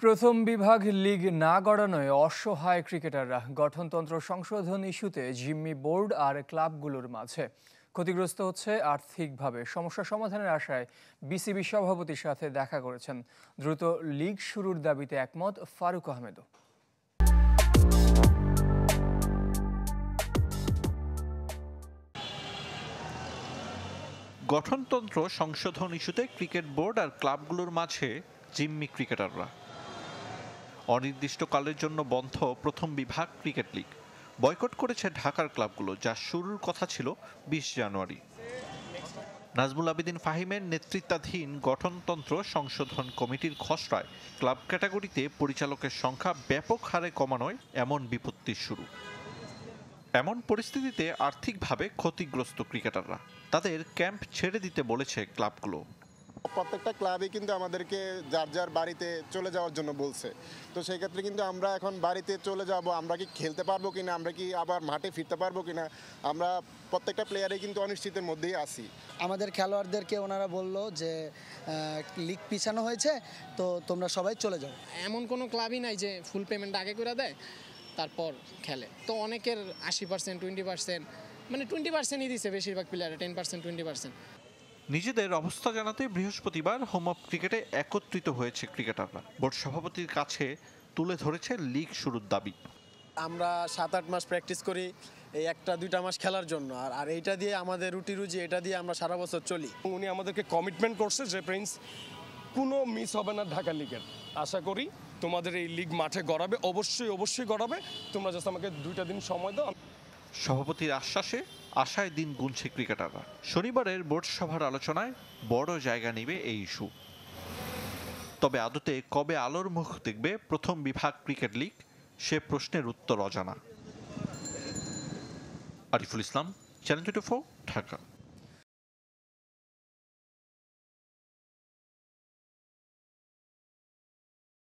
প্রথম বিভাগ লিগ না গড়ানোয় অসহায় ক্রিকেটাররা গঠনতন্ত্র সংশোধন ইস্যুতে জিম্মি বোর্ড আর ক্লাবগুলোর মাঝে ক্ষতিগ্রস্ত হচ্ছে আর্থিকভাবে। সমস্যা সমাধানের আশায় বিসিবি সভাপতির সাথে দেখা করেছেন। দ্রুত লিগ শুরুর দাবিতে একমত ফারুক আহমেদও। গঠনতন্ত্র সংশোধন ইস্যুতে ক্রিকেট বোর্ড আর ক্লাবগুলোর মাঝে জিম্মি ক্রিকেটাররা। অনির্দিষ্টকালের জন্য বন্ধ প্রথম বিভাগ ক্রিকেট লিগ। বয়কট করেছে ঢাকার ক্লাবগুলো, যা শুরুর কথা ছিল ২০ জানুয়ারি। নাজমুল আবেদিন ফাহিমের নেতৃত্বাধীন গঠনতন্ত্র সংশোধন কমিটির খসড়ায় ক্লাব ক্যাটাগরিতে পরিচালকের সংখ্যা ব্যাপক হারে কমানোয় এমন বিপত্তির শুরু। এমন পরিস্থিতিতে আর্থিকভাবে ক্ষতিগ্রস্ত ক্রিকেটাররা, তাদের ক্যাম্প ছেড়ে দিতে বলেছে ক্লাবগুলো। প্রত্যেকটা ক্লাবই কিন্তু আমাদেরকে যার যার বাড়িতে চলে যাওয়ার জন্য বলছে। তো সেই ক্ষেত্রে কিন্তু আমরা এখন বাড়িতে চলে যাব, আমরা কি খেলতে পারবো কিনা, আমরা কি আবার মাঠে ফিরতে পারবো কিনা, আমরা প্রত্যেকটা প্লেয়ারে কিন্তু অনিশ্চিতের মধ্যেই আছি। আমাদের খেলোয়াড়দেরকে ওনারা বলল যে লিগ পিছানো হয়েছে, তো তোমরা সবাই চলে যাও। এমন কোনো ক্লাবই নাই যে ফুল পেমেন্ট আগে করে দেয় তারপর খেলে। তো অনেকের 80%, 20%, মানে 20%ই দিচ্ছে বেশিরভাগ প্লেয়ারে, 10%, 20%। নিজেদের অবস্থা জানাতে বৃহস্পতিবার হোম অফ ক্রিকেটে একত্রিত হয়েছে ক্রিকেটাররা। বোর্ড সভাপতির কাছে তুলে ধরেছে লিগ শুরুর দাবি। আমরা 7-8 মাস প্র্যাকটিস করি এই 1-2 মাস খেলার জন্য, আর এইটা দিয়ে আমাদের রুটি রুজি, এটা দিয়ে আমরা সারা বছর চলি। উনি আমাদেরকে কমিটমেন্ট করছে যে প্রিন্স কোনো মিস হবে না ঢাকা লিগের। আশা করি তোমাদের এই লিগ মাঠে গড়াবে, অবশ্যই গড়াবে। তোমরা জাস্ট আমাকে 2টা দিন সময় দাও। সভাপতির আশ্বাসে আশায় দিন গুনছে ক্রিকেটাররা। শনিবারের বোর্ড সভার আলোচনায় বড় জায়গা নেবে এই ইস্যু। তবে আদতে কবে আলোর মুখ দেখবে প্রথম বিভাগ ক্রিকেট লিগ, সে প্রশ্নের উত্তর অজানা। আরিফুল ইসলাম, চ্যানেল 24, ঢাকা।